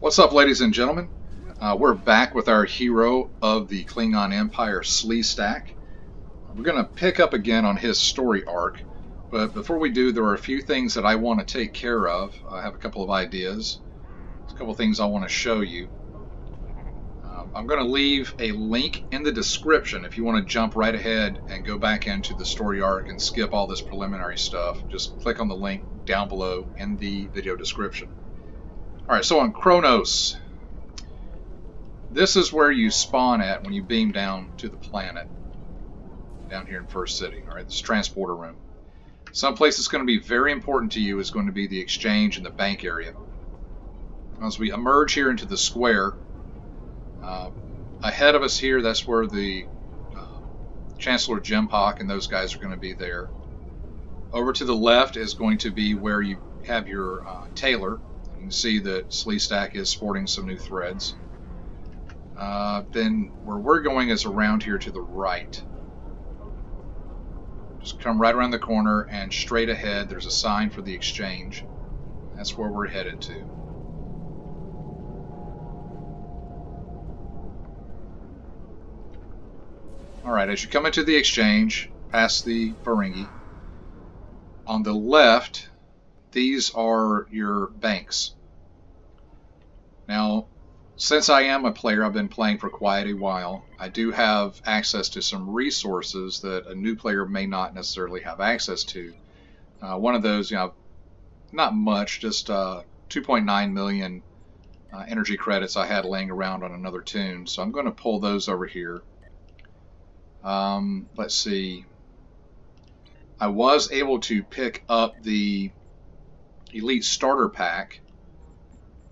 What's up, ladies and gentlemen? We're back with our hero of the Klingon Empire, Sleestack. We're going to pick up again on his story arc, but before we do, there are a few things that I want to take care of. I have a couple of ideas. There's a couple of things I want to show you. I'm going to leave a link in the description if you want to jump right ahead and go back into the story arc and skip all this preliminary stuff. Just click on the link down below in the video description. Alright, so on Kronos, this is where you spawn at when you beam down to the planet, down here in First City. Alright, this transporter room. Someplace that's going to be very important to you is going to be the exchange and the bank area. As we emerge here into the square, ahead of us here, that's where the Chancellor Jimpock and those guys are going to be there. Over to the left is going to be where you have your tailor. You can see that Sleestack is sporting some new threads. Then where we're going is around here to the right. Just come right around the corner and straight ahead there's a sign for the exchange. That's where we're headed to. Alright, as you come into the exchange, past the Ferengi, on the left, these are your banks. Now, since I am a player, I've been playing for quite a while, I do have access to some resources that a new player may not necessarily have access to. One of those, not much, just 2.9 million energy credits I had laying around on another tune, so I'm going to pull those over here. Let's see. I was able to pick up the Elite Starter Pack.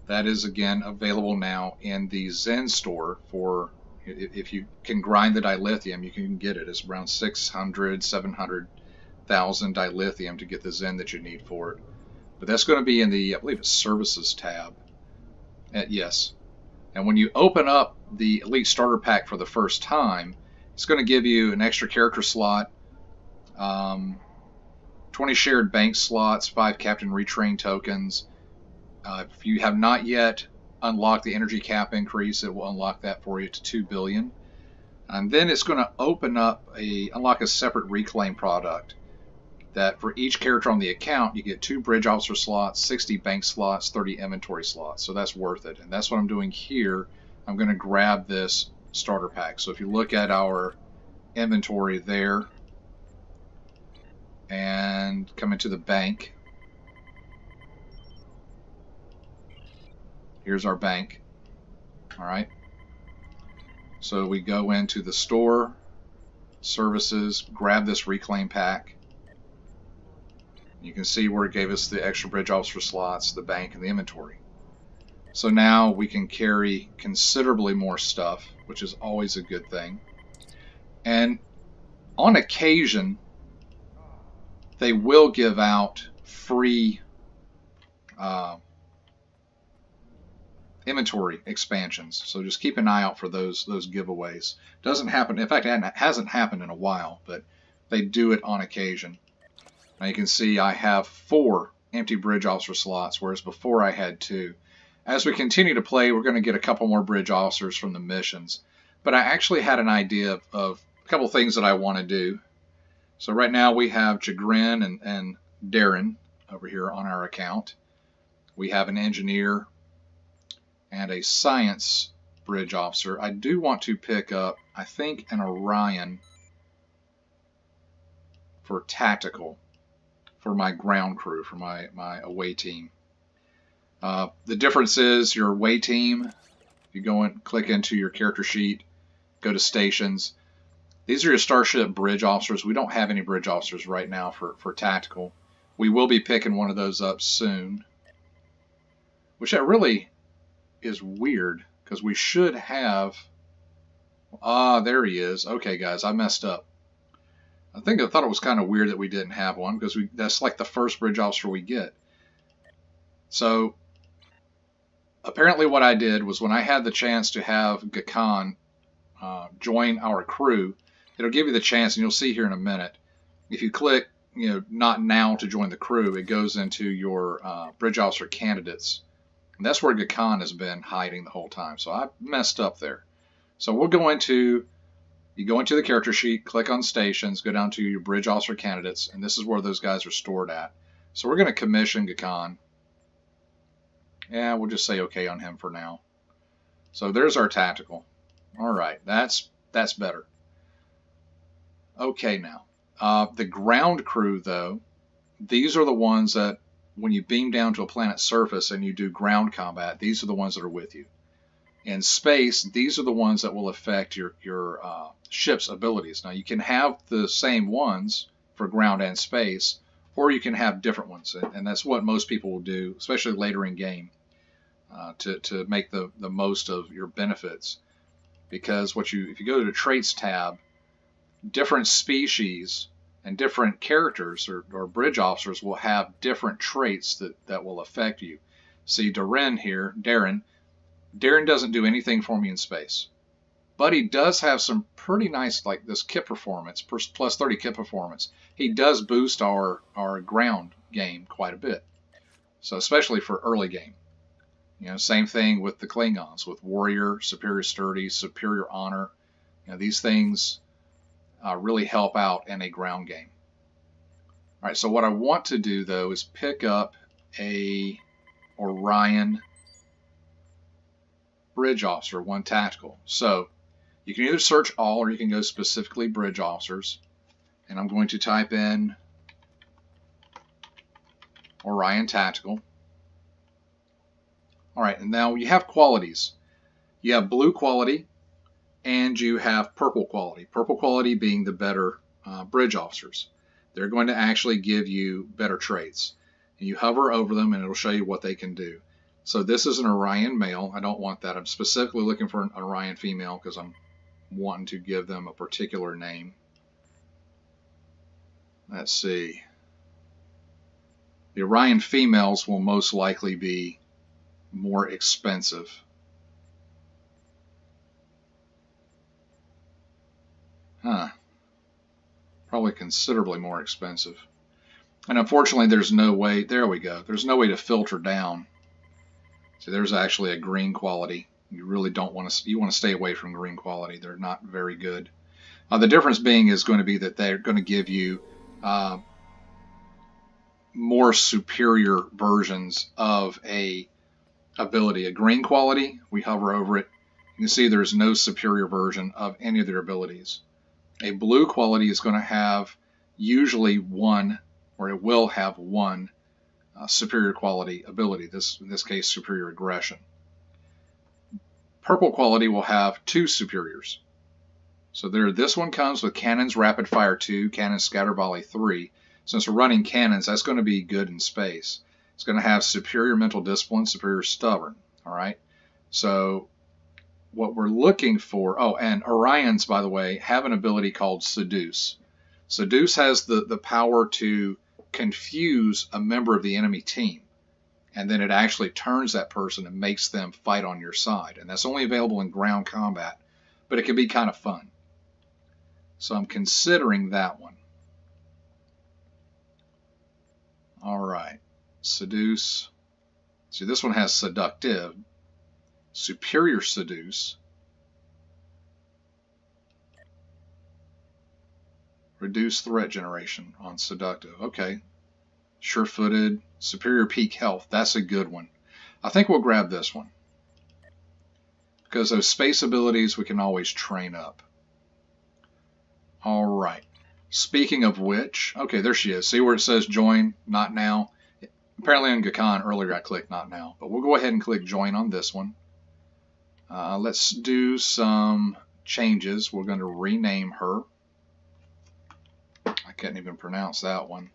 That is again available now in the Zen store for, if you can grind the dilithium, you can get it. It's around 600, 700,000 dilithium to get the Zen that you need for it. But that's going to be in the, I believe it's Services tab. Yes. And when you open up the Elite Starter Pack for the first time, it's going to give you an extra character slot, 20 shared bank slots, 5 Captain Retrain tokens. If you have not yet unlocked the energy cap increase, it will unlock that for you to 2 billion. And then it's going to unlock a separate reclaim product that for each character on the account, you get 2 bridge officer slots, 60 bank slots, 30 inventory slots. So that's worth it. And that's what I'm doing here. I'm going to grab this starter pack. So if you look at our inventory there and come into the bank, here's our bank. Alright, so we go into the store, services, grab this reclaim pack. You can see where it gave us the extra bridge officer slots, the bank, and the inventory. So now we can carry considerably more stuff, which is always a good thing. And on occasion, they will give out free inventory expansions. So just keep an eye out for those giveaways. Doesn't happen. In fact, it hasn't happened in a while, but they do it on occasion. Now you can see I have 4 empty bridge officer slots, whereas before I had 2. As we continue to play, we're going to get a couple more bridge officers from the missions. But I actually had an idea of a couple things that I want to do. So right now we have Chagrin and Darren over here on our account. We have an engineer and a science bridge officer. I do want to pick up, I think, an Orion for tactical, for my ground crew, for my away team. The difference is your away team, if you go and click into your character sheet, go to stations, these are your Starship bridge officers. We don't have any bridge officers right now for tactical. We will be picking one of those up soon, which that really is weird because we should have. There he is. Okay, guys, I messed up. I thought it was kind of weird that we didn't have one because that's like the first bridge officer we get. So apparently what I did was when I had the chance to have Gakhan join our crew, it'll give you the chance, and you'll see here in a minute, if you click not now to join the crew, it goes into your bridge officer candidates And that's where Gakhan has been hiding the whole time. So I messed up there. So we'll go into, you go into the character sheet, click on stations, go down to your bridge officer candidates, and this is where those guys are stored at. So we're going to commission Gakhan. Yeah, we'll just say okay on him for now. So there's our tactical. All right, that's better. Okay, now the ground crew, though, these are the ones that when you beam down to a planet's surface and you do ground combat, these are the ones that are with you. In space, these are the ones that will affect your ship's abilities. Now, you can have the same ones for ground and space, or you can have different ones, and that's what most people will do, especially later in game, to make the most of your benefits. Because if you go to the traits tab, different species and different characters or bridge officers will have different traits that will affect you. See Darren here, Darren doesn't do anything for me in space, but he does have some pretty nice, like this kit performance, plus 30 kit performance. He does boost our ground game quite a bit, so especially for early game. Same thing with the Klingons, with Warrior, Superior Sturdy, Superior Honor. These things really help out in a ground game. All right, so what I want to do, though, is pick up a Orion Bridge Officer, 1 tactical. So you can either search all or you can go specifically Bridge Officers. And I'm going to type in Orion Tactical. All right, and now you have qualities. You have blue quality and you have purple quality. Purple quality being the better bridge officers. They're going to actually give you better traits. And you hover over them and it'll show you what they can do. So this is an Orion male. I don't want that. I'm specifically looking for an Orion female because I'm wanting to give them a particular name. Let's see. The Orion females will most likely be more expensive. Probably considerably more expensive. And unfortunately, there's no way, there we go, there's no way to filter down. So there's actually a green quality. You really don't want to, you want to stay away from green quality. They're not very good. The difference being is going to be that they're going to give you more superior versions of a ability. A green quality, we hover over it, you can see there's no superior version of any of their abilities. A blue quality is going to have usually one, or it will have one superior quality ability, in this case superior aggression. Purple quality will have 2 superiors. So this one comes with Cannons Rapid Fire 2, Cannons Scatter Volley 3. Since we're running cannons, that's going to be good in space. It's going to have Superior Mental Discipline, Superior Stubborn. All right. So what we're looking for, and Orions, by the way, have an ability called Seduce. Seduce has the power to confuse a member of the enemy team, and then it actually turns that person and makes them fight on your side. And that's only available in ground combat, but it can be kind of fun. So I'm considering that one. All right, Seduce. See, this one has Seductive, Superior Seduce, Reduce Threat Generation on Seductive. Okay. Sure-footed, Superior Peak Health. That's a good one. I think we'll grab this one, because those space abilities we can always train up. All right. Speaking of which, okay, there she is. See where it says join, not now? Apparently on Gakhan earlier I clicked not now, but we'll go ahead and click join on this one. Let's do some changes. We're going to rename her. I can't even pronounce that one.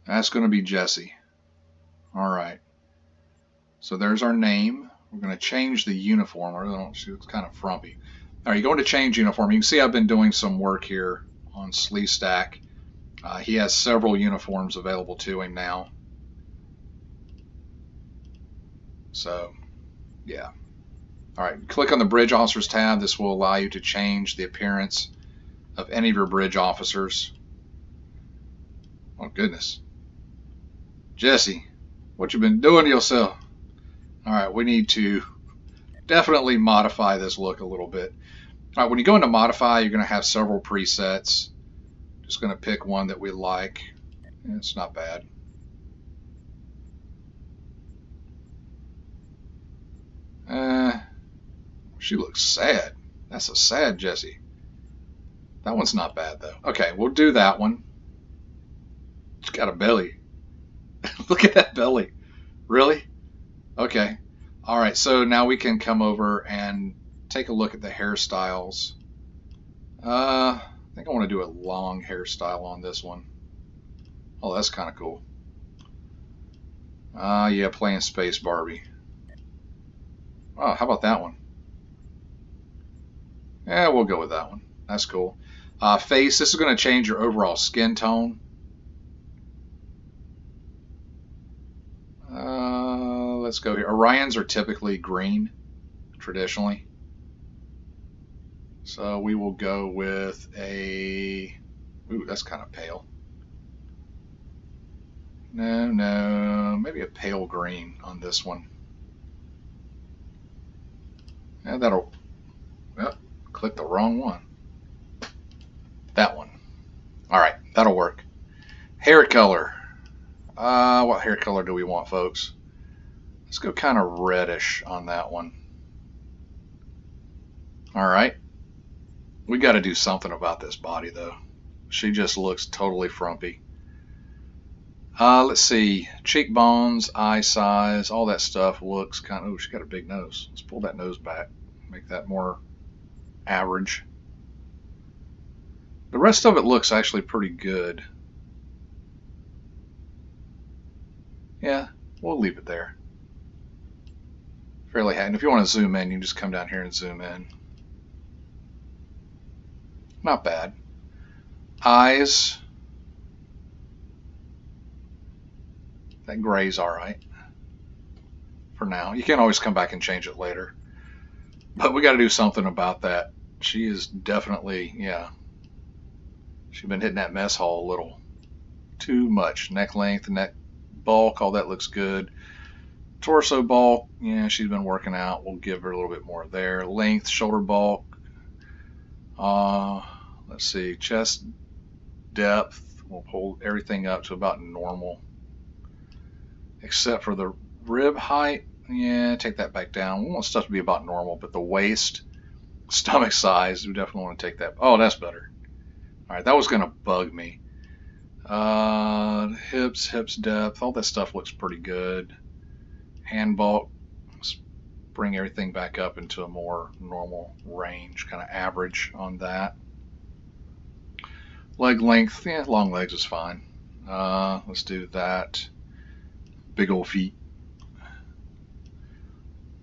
That's going to be Jessie. All right. So there's our name. We're going to change the uniform. I really don't see, it's kind of frumpy. All right, you go to change uniform. You can see I've been doing some work here on SleeStack. He has several uniforms available to him now. So, yeah. All right, click on the Bridge Officers tab. This will allow you to change the appearance of any of your bridge officers. Oh, goodness. Jesse, what you been doing to yourself? All right, we need to definitely modify this look a little bit. All right, when you go into modify, you're going to have several presets. Just going to pick one that we like. It's not bad. She looks sad. That's a sad Jessie. That one's not bad though. Okay, we'll do that one. She's got a belly. Look at that belly. Really? Okay. All right, so now we can come over and take a look at the hairstyles. I think I want to do a long hairstyle on this one. Oh, that's kind of cool. Yeah, playing Space Barbie. Oh, how about that one? Yeah, we'll go with that one. That's cool. Face, this is going to change your overall skin tone. Let's go here. Orions are typically green, traditionally. So we will go with a... Ooh, that's kind of pale. No, maybe a pale green on this one. Yeah, that'll... Well, click the wrong one. That one. All right, that'll work. Hair color. What hair color do we want, folks? Let's go kind of reddish on that one. All right. We got to do something about this body, though. She just looks totally frumpy. Let's see. Cheekbones, eye size, all that stuff looks kind of... Oh, she's got a big nose. Let's pull that nose back. Make that more average. The rest of it looks actually pretty good. Yeah, we'll leave it there. Fairly happy. And if you want to zoom in, you can just come down here and zoom in. Not bad. Eyes. That gray's alright. For now. You can always come back and change it later. But we got to do something about that. She is definitely, yeah. She's been hitting that mess hall a little too much. Neck length, neck bulk, all that looks good. Torso bulk, yeah, she's been working out. We'll give her a little bit more there. Length, shoulder bulk. Let's see, chest depth. We'll hold everything up to about normal. Except for the rib height. Yeah, take that back down. We want stuff to be about normal, but the waist, stomach size, we definitely want to take that. Oh, that's better. All right, that was going to bug me. Hips depth, all that stuff looks pretty good. Hand bulk, let's bring everything back up into a more normal range, kind of average on that. Leg length, yeah, long legs is fine. Let's do that. Big old feet.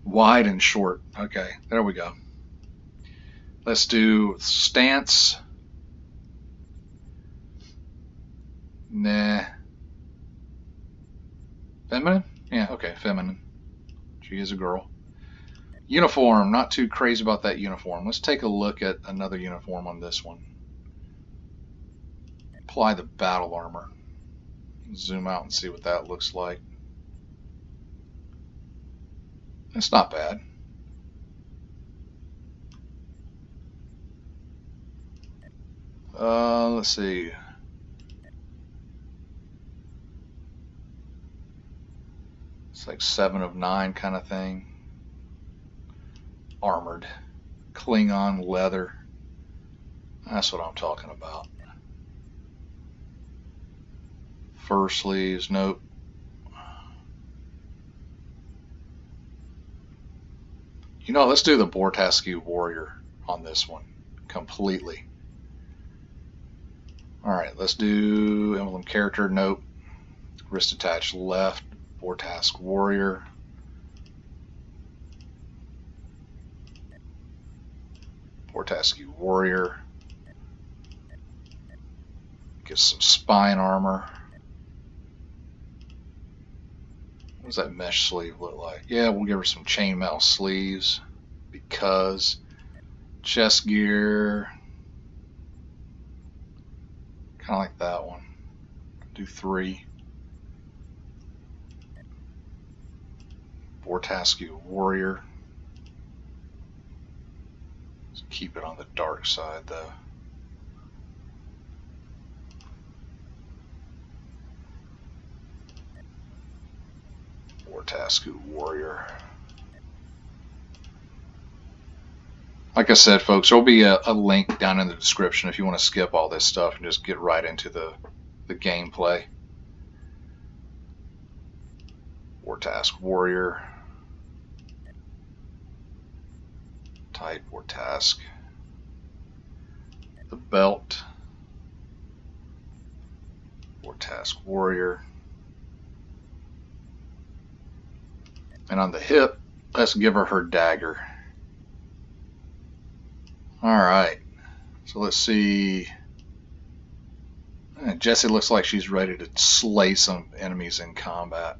Wide and short. Okay, there we go. Let's do stance. Nah. Feminine? Yeah, okay, feminine. She is a girl. Uniform, not too crazy about that uniform. Let's take a look at another uniform on this one. Apply the battle armor. Zoom out and see what that looks like. It's not bad. Let's see. It's like 7 of 9 kind of thing. Armored. Klingon leather. That's what I'm talking about. Fur sleeves, nope. You know, let's do the Bortascu Warrior on this one completely. Alright, let's do emblem character, nope. Wrist attached left, Bortascu Warrior. Bortascu Warrior. Get some spine armor. What does that mesh sleeve look like? Yeah, we'll give her some chainmail sleeves because chest gear. Kind of like that one. Do 3. Vortasku Warrior. Let's keep it on the dark side though. Vortasku Warrior. Like I said, folks, there'll be a link down in the description if you want to skip all this stuff and just get right into the gameplay. Vortask Warrior. Type Vortask. The belt. Vortask Warrior. And on the hip, let's give her dagger. Alright, so let's see. Jessie looks like she's ready to slay some enemies in combat.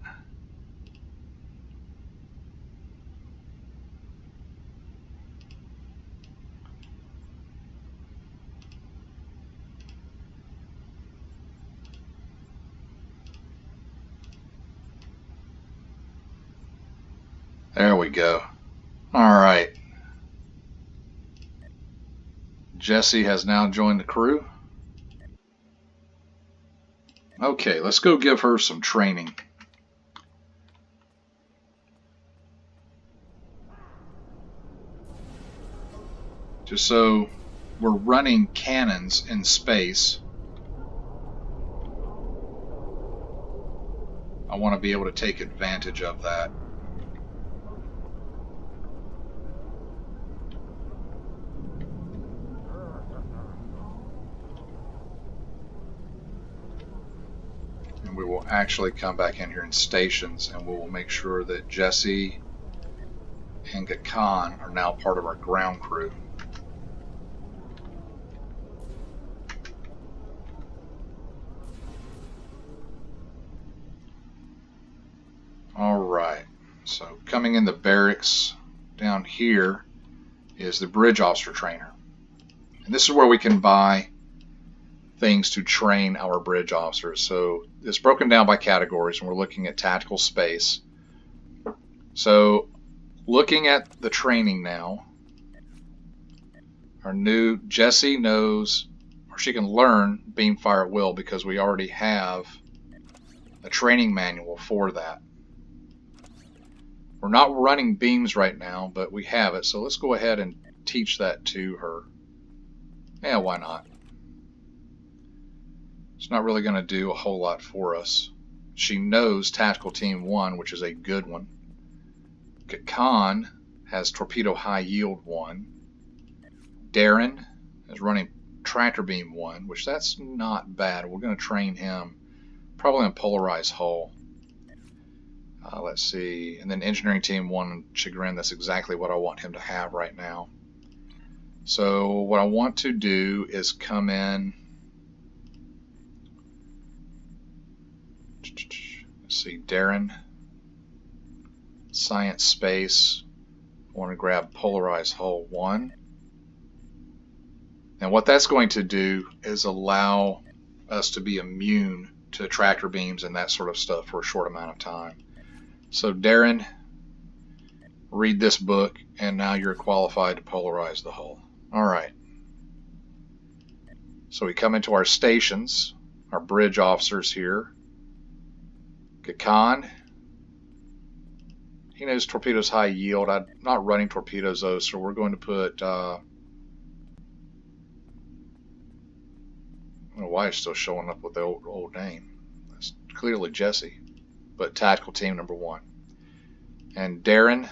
There we go. Alright. Jessie has now joined the crew. Okay, let's go give her some training. Just so we're running cannons in space, I want to be able to take advantage of that. We will actually come back in here in stations and we will make sure that Jessie and Gakan are now part of our ground crew. Alright, so coming in the barracks down here is the bridge officer trainer. And this is where we can buy things to train our bridge officers. So it's broken down by categories and we're looking at tactical space. So looking at the training now, our new Jessie knows, or she can learn beamfire at will because we already have a training manual for that. We're not running beams right now, but we have it. So let's go ahead and teach that to her. Yeah, why not? It's not really going to do a whole lot for us. She knows Tactical Team 1, which is a good one. Gakan has Torpedo High Yield 1. Darren is running Tractor Beam 1, which that's not bad. We're going to train him probably on Polarized Hull. Let's see. And then Engineering Team 1, Chagrin, that's exactly what I want him to have right now. So what I want to do is come in. Let's see, Darren, Science Space, I want to grab Polarized Hull 1. And what that's going to do is allow us to be immune to tractor beams and that sort of stuff for a short amount of time. So Darren, read this book and now you're qualified to polarize the hull. Alright. So we come into our stations, our bridge officers here. Gakan, he knows torpedoes high yield. I'm not running torpedoes though, so we're going to put I don't know why it's still showing up with the old name. That's clearly Jessie, but Tactical Team number 1. And Darren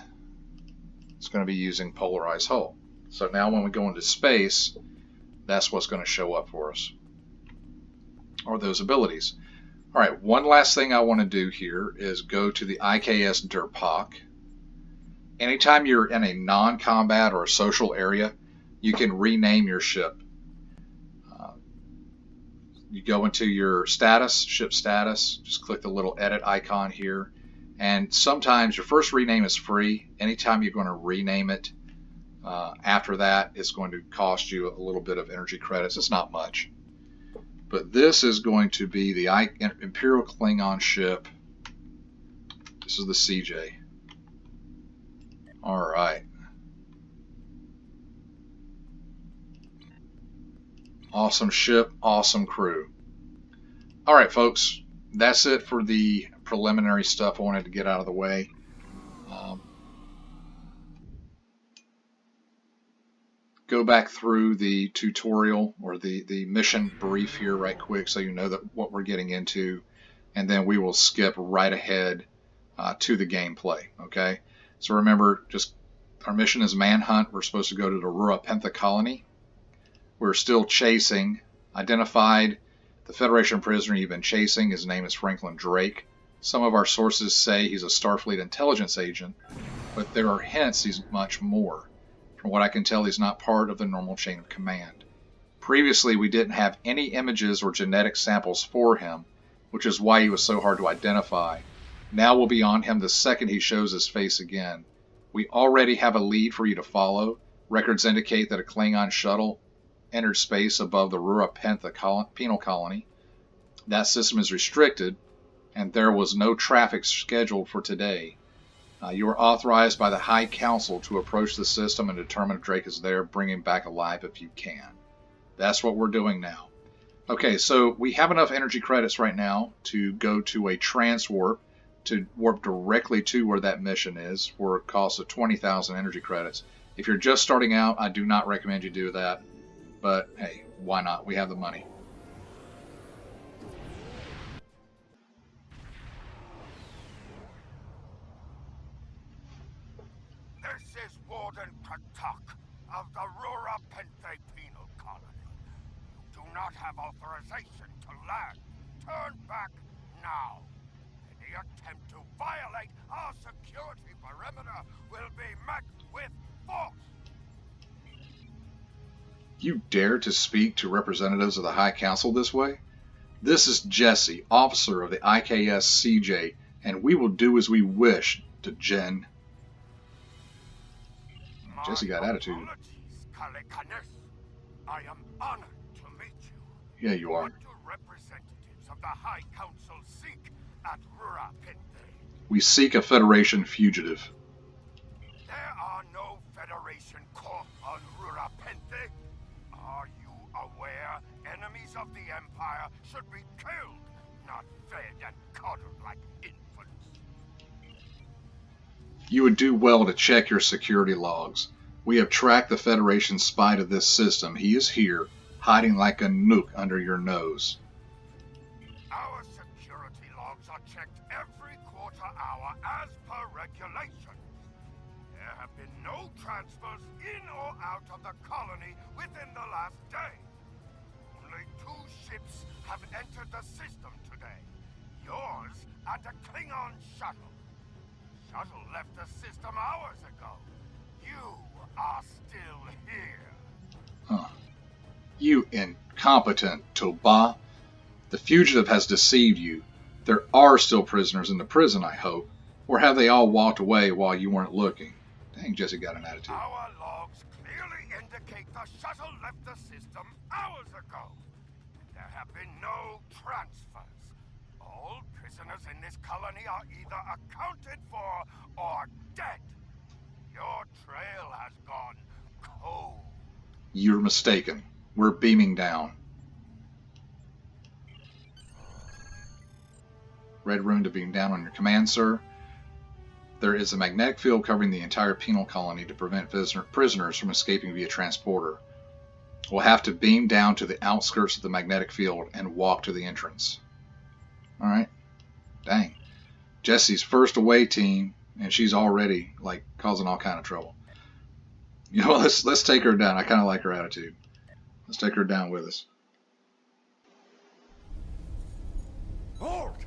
is going to be using Polarized Hull. So now when we go into space, that's what's going to show up for us, are those abilities. Alright, one last thing I want to do here is go to the IKS Derpak. Anytime you're in a non-combat or a social area, you can rename your ship. You go into your status, ship status, just click the little edit icon here, and sometimes your first rename is free. Anytime you're going to rename it, after that, it's going to cost you a little bit of energy credits. It's not much. But this is going to be the Imperial Klingon ship. This is the CJ. All right. Awesome ship, awesome crew. All right, folks. That's it for the preliminary stuff I wanted to get out of the way. Go back through the tutorial or the mission brief here right quick so you know that what we're getting into, and then we will skip right ahead to the gameplay. Okay, so remember, just our mission is Manhunt. We're supposed to go to the Rura Pentha colony. We're still chasing, identified the Federation prisoner you've been chasing. His name is Franklin Drake. Some of our sources say he's a Starfleet intelligence agent, but there are hints he's much more. From what I can tell, he's not part of the normal chain of command. Previously, we didn't have any images or genetic samples for him, which is why he was so hard to identify. Now we'll be on him the second he shows his face again. We already have a lead for you to follow. Records indicate that a Klingon shuttle entered space above the Rura Pentha penal colony. That system is restricted, and there was no traffic scheduled for today. You are authorized by the High Council to approach the system and determine if Drake is there. Bring him back alive if you can. That's what we're doing now. Okay, so we have enough energy credits right now to go to a transwarp to warp directly to where that mission is for a cost of 20,000 energy credits. If you're just starting out, I do not recommend you do that. But hey, why not? We have the money. This is Warden Katak of the Rura Pentha penal colony. You do not have authorization to land. Turn back now. Any attempt to violate our security perimeter will be met with force. You dare to speak to representatives of the High Council this way? This is Jesse, officer of the IKS CJ, and we will do as we wish to Jen. Jesse got attitude. I am honored to meet you. Yeah, you are. What do representatives of the High Council seek at Rura Pentha? We seek a Federation fugitive. There are no Federation corps on Rura Pentha. Are you aware enemies of the Empire should be killed, not fed and coddled like infants? You would do well to check your security logs. We have tracked the Federation spy to this system. He is here, hiding like a nuke under your nose. Our security logs are checked every quarter hour as per regulation. There have been no transfers in or out of the colony within the last day. Only 2 ships have entered the system today. Yours and a Klingon shuttle. The shuttle left the system hours ago. You are still here. Huh. You incompetent Toba. The fugitive has deceived you. There are still prisoners in the prison, I hope. Or have they all walked away while you weren't looking? Dang, Jesse got an attitude. Our logs clearly indicate the shuttle left the system hours ago. There have been no transfers. All prisoners in this colony are either accounted for or dead. Your trail has gone cold. You're mistaken. We're beaming down. Red rune to beam down on your command, sir. There is a magnetic field covering the entire penal colony to prevent prisoners from escaping via transporter. We'll have to beam down to the outskirts of the magnetic field and walk to the entrance. Alright. Dang. Jesse's first away team, and she's already, like, causing all kind of trouble. You know, let's take her down. I kind of like her attitude. Let's take her down with us. Halt!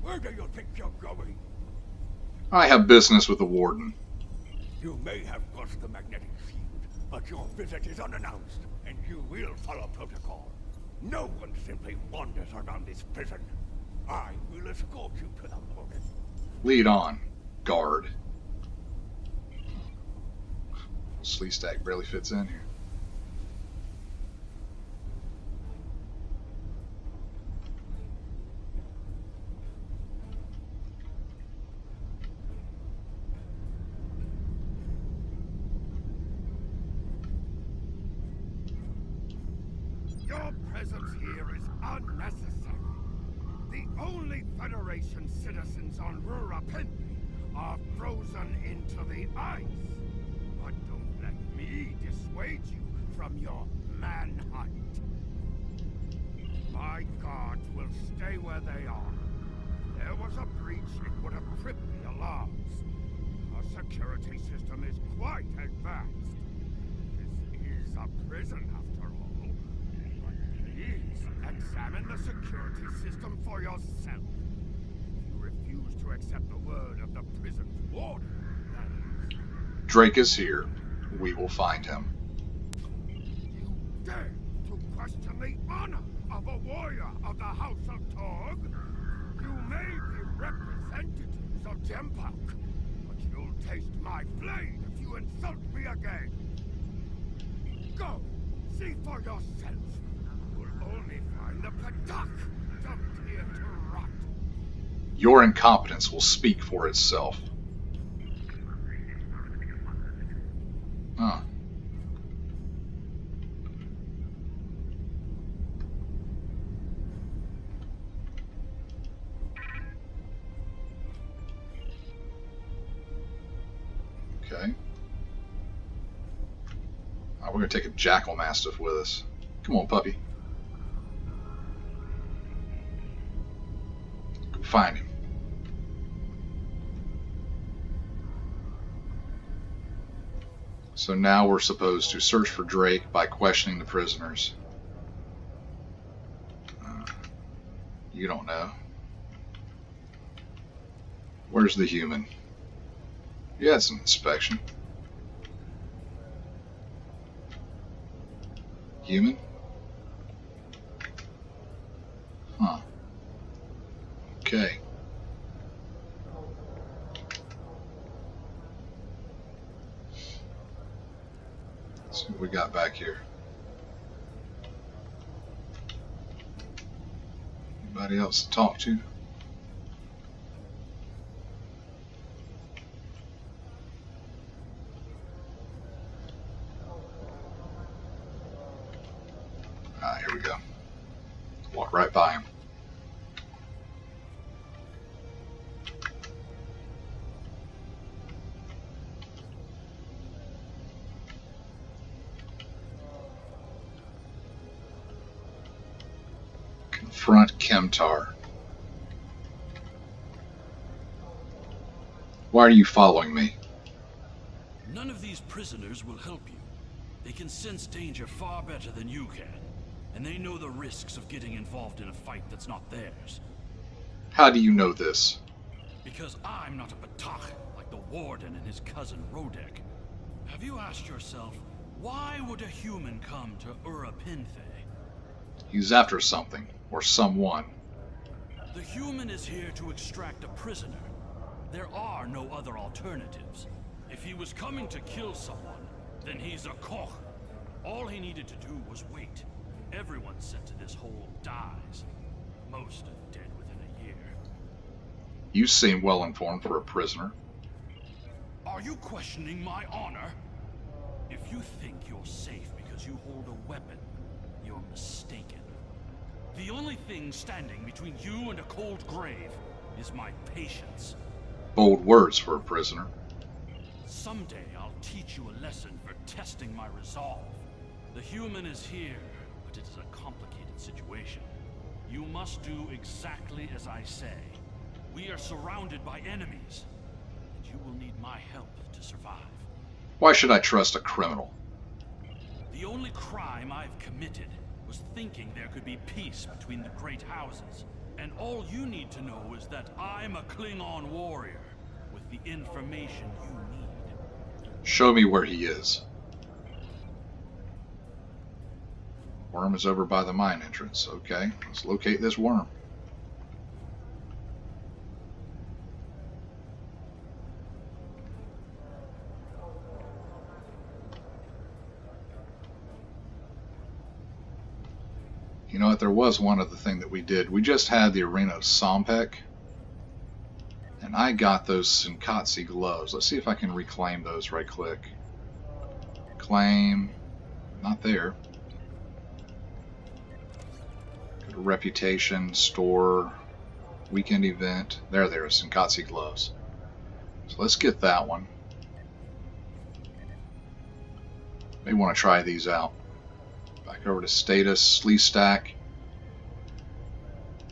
Where do you think you're going? I have business with the Warden. You may have crossed the magnetic field, but your visit is unannounced, and you will follow protocol. No one simply wanders around this prison. I will escort you to the Warden. Lead on, guard. Slee stack barely fits in here. presence here is unnecessary. The only Federation citizens on Rurapinpi are frozen into the ice. But don't let me dissuade you from your manhunt. My guards will stay where they are. If there was a breach, it would have tripped the alarms. Our security system is quite advanced. This is a prison, after all. But please, examine the security system for yourself. If you refuse to accept the word of the prison's warden, that is... Drake is here. We will find him. You dare to question the honor of a warrior of the House of Torg? You may be representatives of Jempak, but you'll taste my blade if you insult me again. Go, see for yourselves. You'll only find the Padak dumped here to rot. Your incompetence will speak for itself. Huh. Okay. We're going to take a Jackal Mastiff with us. Come on, puppy. Go find him. So now we're supposed to search for Drake by questioning the prisoners. You don't know. Where's the human? Yeah, it's an inspection. Human? Huh. Okay. Let's see what we got back here. Anybody else to talk to? Here we go. Walk right by him. Confront Chemtar. Why are you following me? None of these prisoners will help you. They can sense danger far better than you can. And they know the risks of getting involved in a fight that's not theirs. How do you know this? Because I'm not a Batak like the Warden and his cousin Rodek. Have you asked yourself, why would a human come to Urapinthe? He's after something, or someone. The human is here to extract a prisoner. There are no other alternatives. If he was coming to kill someone, then he's a Koch. All he needed to do was wait. Everyone sent to this hole dies. Most are dead within a year. You seem well informed for a prisoner. Are you questioning my honor? If you think you're safe because you hold a weapon, you're mistaken. The only thing standing between you and a cold grave is my patience. Bold words for a prisoner. Someday I'll teach you a lesson for testing my resolve. The human is here. But it is a complicated situation. You must do exactly as I say. We are surrounded by enemies, and you will need my help to survive. Why should I trust a criminal? The only crime I've committed was thinking there could be peace between the great houses. And all you need to know is that I'm a Klingon warrior with the information you need. Show me where he is. Worm is over by the mine entrance. Okay, let's locate this worm. You know what, there was one other thing that we did. We just had the Arena of Sompek, and I got those Sinkatsi gloves. Let's see if I can reclaim those. Right click. Claim. Not there. Reputation, store, weekend event. There, Sinkatsi gloves. So let's get that one. May want to try these out. Back over to status, Slee stack.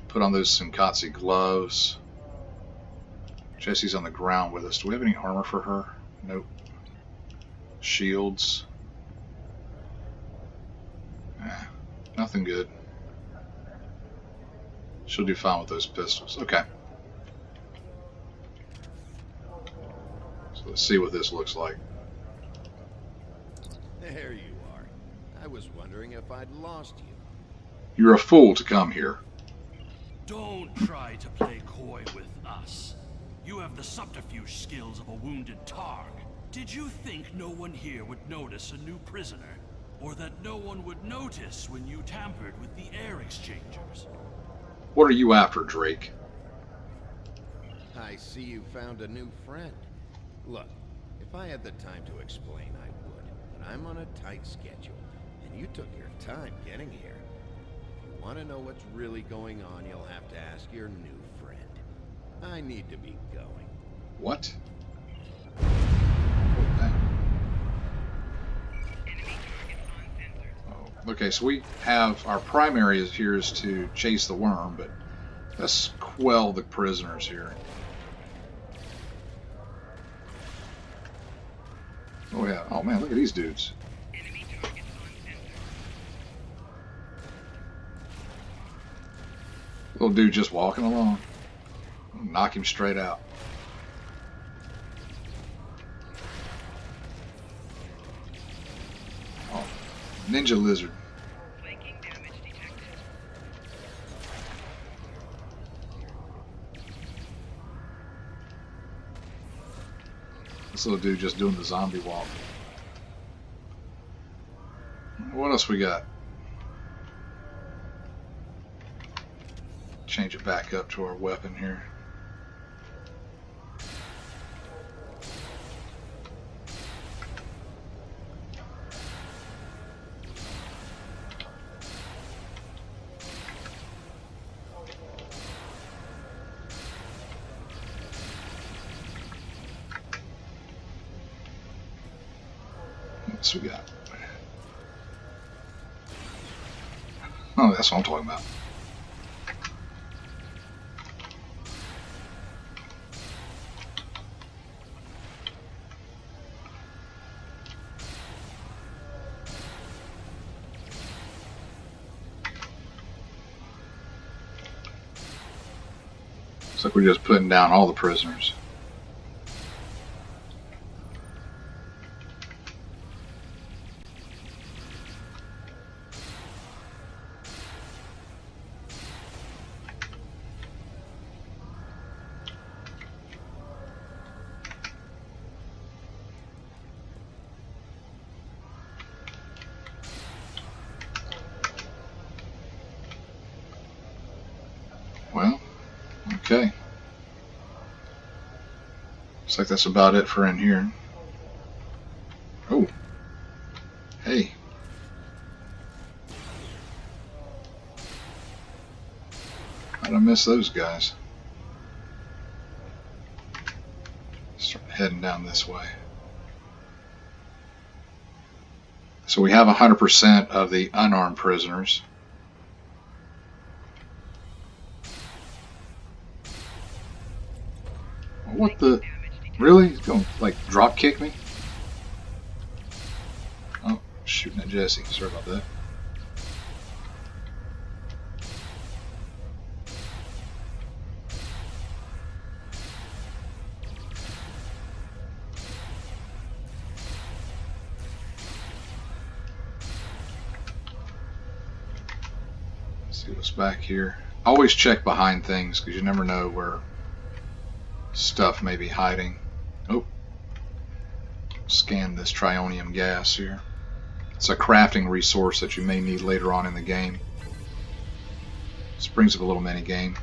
Put on those Sinkatsi gloves. Jessie's on the ground with us. Do we have any armor for her? Nope. Shields. Nothing good. She'll do fine with those pistols. Okay. So let's see what this looks like. There you are. I was wondering if I'd lost you. You're a fool to come here. Don't try to play coy with us. You have the subterfuge skills of a wounded Targ. Did you think no one here would notice a new prisoner? Or that no one would notice when you tampered with the air exchangers? What are you after, Drake? I see you found a new friend. Look, if I had the time to explain, I would. But I'm on a tight schedule, and you took your time getting here. If you want to know what's really going on, you'll have to ask your new friend. I need to be going. What? Okay, so we have our primary is here is to chase the worm, but let's quell the prisoners here. Oh yeah, oh man, look at these dudes. Little dude just walking along. Knock him straight out. Oh, ninja lizard. This little dude just doing the zombie walk. What else we got? Change it back up to our weapon here. What we got? Oh, that's what I'm talking about. Looks like we're just putting down all the prisoners. Well, okay. Looks like that's about it for in here. Oh. Hey. How'd I miss those guys? Start heading down this way. So we have 100% of the unarmed prisoners. What the? Really? He's going to, like, drop kick me? Oh, shooting at Jesse. Sorry about that. Let's see what's back here. Always check behind things because you never know where stuff may be hiding. Oh, scan this trionium gas here. It's a crafting resource that you may need later on in the game. This brings up a little mini game.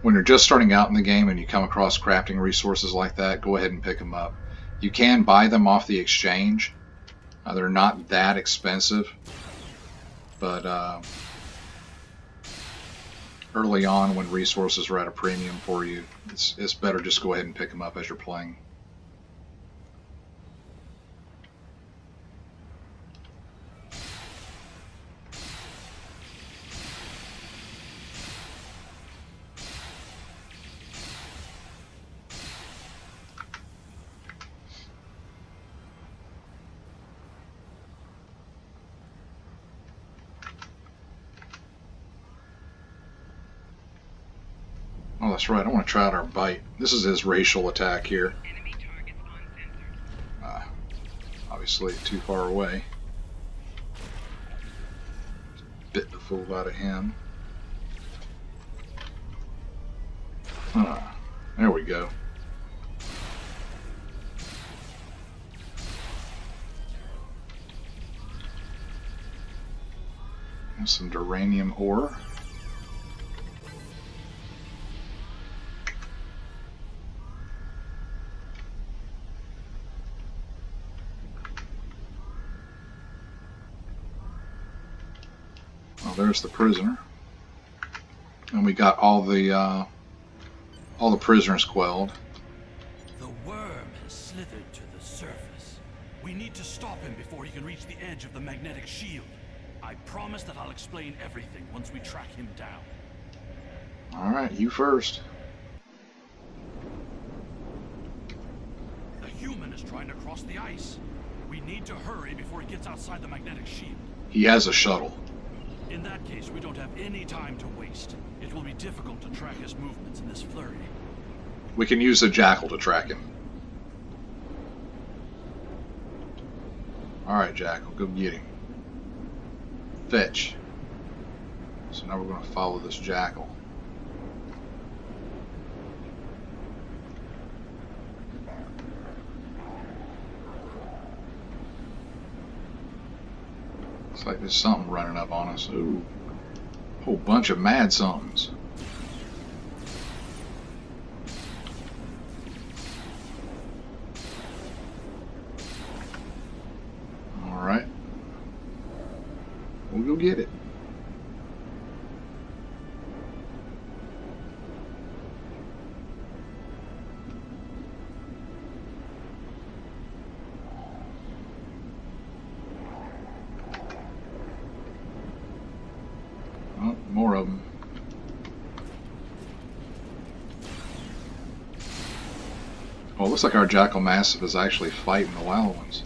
when you're just starting out in the game and you come across crafting resources like that, go ahead and pick them up. You can buy them off the exchange. They're not that expensive, but early on when resources are at a premium for you, it's better just go ahead and pick them up as you're playing. Oh, that's right. I want to try out our bite. This is his racial attack here. Obviously too far away. Bit the fool out of him. There we go. And some duranium ore. There's the prisoner, and we got all the prisoners quelled. The worm has slithered to the surface. We need to stop him before he can reach the edge of the magnetic shield. I promise that I'll explain everything once we track him down. All right, you first. The human is trying to cross the ice. We need to hurry before he gets outside the magnetic shield. He has a shuttle. In that case, we don't have any time to waste. It will be difficult to track his movements in this flurry. We can use the jackal to track him. Alright, jackal, go get him. Fetch. So now we're going to follow this jackal. Looks like there's something running up on us. Ooh. A whole bunch of mad somethings. Alright. We'll go get it. Oh, more of them. Oh, it looks like our Jackal Massive is actually fighting the wild ones.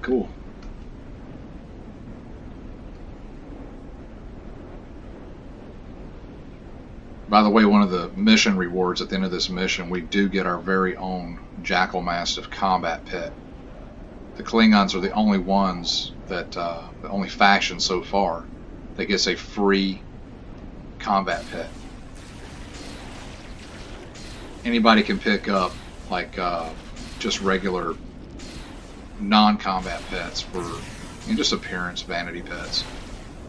Cool. By the way, one of the mission rewards at the end of this mission, we do get our very own Jackal Mastiff combat pet. The Klingons are the only ones that, the only faction so far that gets a free combat pet. Anybody can pick up, like, just regular non-combat pets for, just appearance, vanity pets.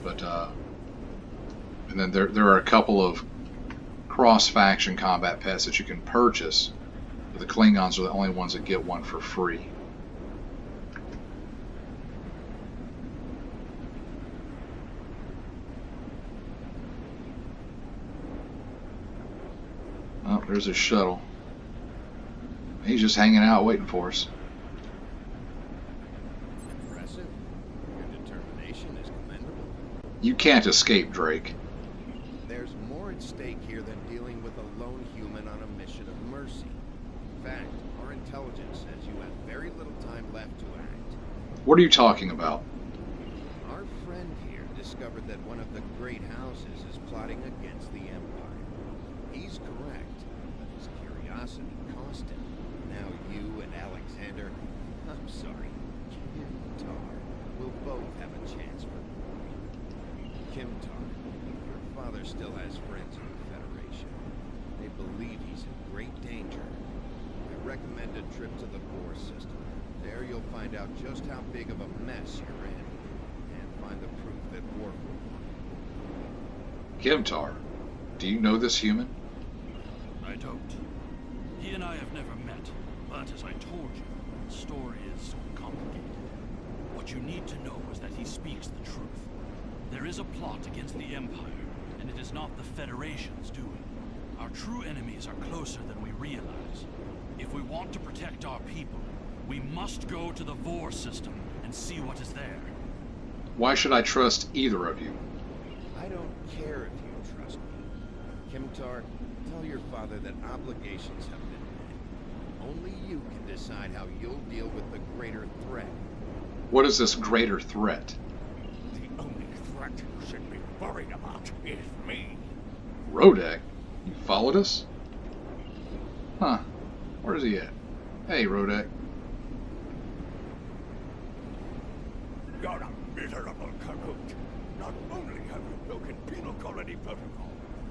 But, and then there are a couple of cross-faction combat pets that you can purchase. But the Klingons are the only ones that get one for free. Oh, there's his shuttle. He's just hanging out waiting for us. Impressive. Your determination is commendable. You can't escape, Drake. There's more at stake here than dealing with a lone human on a mission of mercy. In fact, our intelligence says you have very little time left to act. What are you talking about? Our friend here discovered that one of the great houses is plotting against the Empire. He's correct, but his curiosity cost him. Now you and Alexander, I'm sorry, Kimtar, will both have a chance for glory. Kimtar, your father still has friends in the Federation. They believe he's in great danger. I recommend a trip to the Bohr system. There you'll find out just how big of a mess you're in, and find the proof that Worf will want. Kimtar. Do you know this human? I don't. He and I have never met, but as I told you, the story is complicated. What you need to know is that he speaks the truth. There is a plot against the Empire, and it is not the Federation's doing. Our true enemies are closer than we realize. If we want to protect our people, we must go to the Vor system and see what is there. Why should I trust either of you? I don't care if you trust me. Kimtar, tell your father that obligations have been met. Only you can decide how you'll deal with the greater threat. What is this greater threat? The only threat you should be worried about is me. Rodek? You followed us? Huh. Where's he at? Hey, Rodek. You're a miserable corrupt. Not only have you broken penal colony protocol,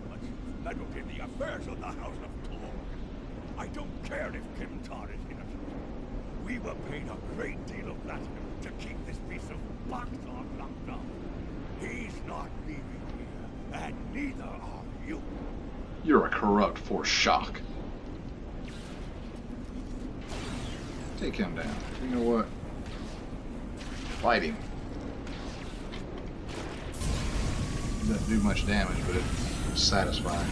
but you've meddled in the affairs of the House of Tor. I don't care if Kimtar is innocent. We were paid a great deal of platinum to keep this piece of buckthorn locked up. He's not leaving here, and neither are you. You're a corrupt for shock. Take him down. You know what? Fight him. It doesn't do much damage, but it's satisfying.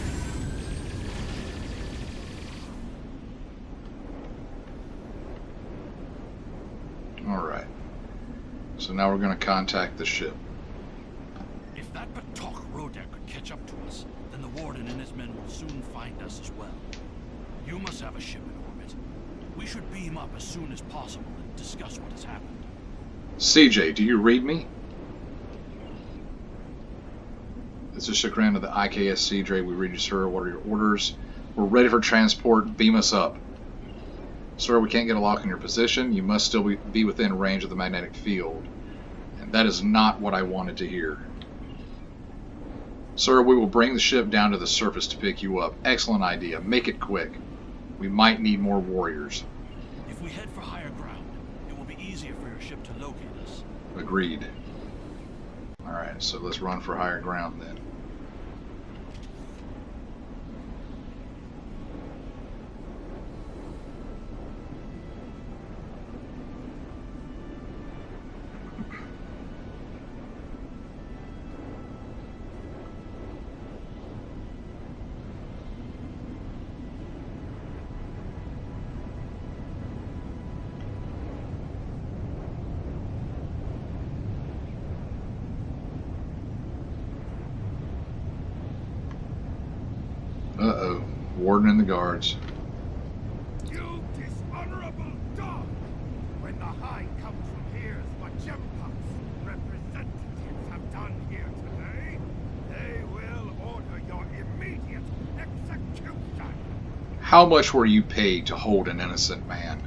Alright. So now we're going to contact the ship. If that Batok Rodek could catch up to us, then the Warden and his men will soon find us as well. You must have a ship in orbit. We should beam up as soon as possible and discuss what has happened. CJ, do you read me? This is Chagrin of the IKS CJ. We read you, sir. What are your orders? We're ready for transport. Beam us up. Sir, we can't get a lock on your position. You must still be within range of the magnetic field. And that is not what I wanted to hear. Sir, we will bring the ship down to the surface to pick you up. Excellent idea. Make it quick. We might need more warriors. If we head for higher ground, it will be easier for your ship to locate us. Agreed. Alright, so let's run for higher ground then. Uh-oh. Warden and the guards. You dishonorable dog! When the High comes from here's what Jempak's representatives have done here today, they will order your immediate execution. How much were you paid to hold an innocent man?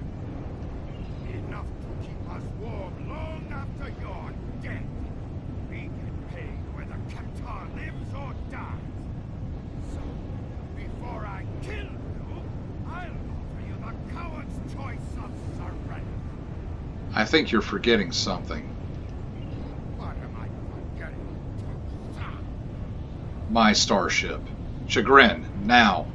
Enough to keep us warm long after you're dead. We get paid whether Qatar lives or dies. So, before I kill you, I'll offer you the coward's choice of surrender. I think you're forgetting something. What am I forgetting? My starship. Chagrin, now.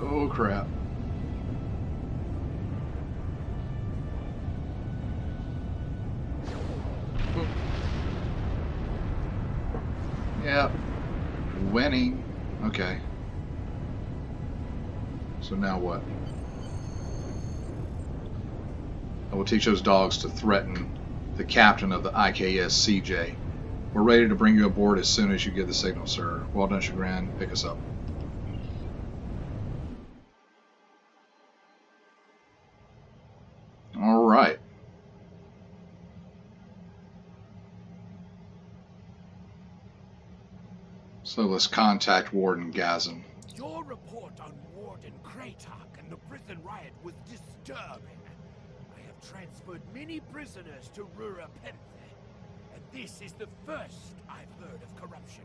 Oh crap. Yep. Winning. Okay. So now what? I will teach those dogs to threaten the captain of the IKS CJ. We're ready to bring you aboard as soon as you give the signal, sir. Well done, Chagrin. Pick us up. All right. So let's contact Warden Gazin. Your report on Warden Kratok and the prison riot was disturbing. I have transferred many prisoners to Rura Penthe, and this is the first I've heard of corruption.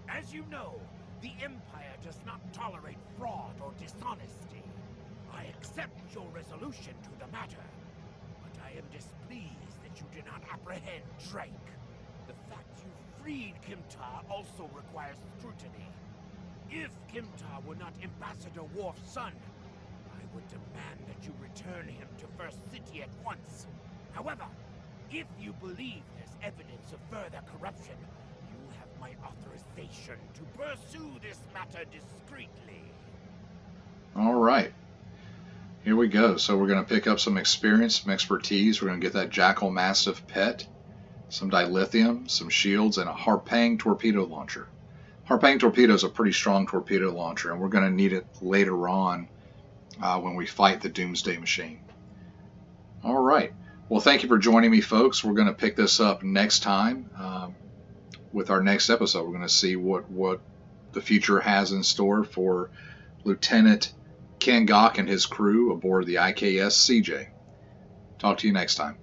As you know, the Empire does not tolerate fraud or dishonesty. I accept your resolution to the matter, but I am displeased that you did not apprehend Drake. The fact you freed Kimtar also requires scrutiny. If Kimtar were not Ambassador Worf's son, I would demand that you return him to First City at once. However, if you believe there's evidence of further corruption, you have my authorization to pursue this matter discreetly. All right. Here we go. So we're going to pick up some experience, some expertise. We're going to get that Jackal Mastiff pet, some dilithium, some shields, and a Harpang torpedo launcher. Harpang torpedo is a pretty strong torpedo launcher, and we're going to need it later on when we fight the Doomsday Machine. All right. Well, thank you for joining me, folks. We're going to pick this up next time with our next episode. We're going to see what the future has in store for Lieutenant Ken Gok and his crew aboard the IKS CJ. Talk to you next time.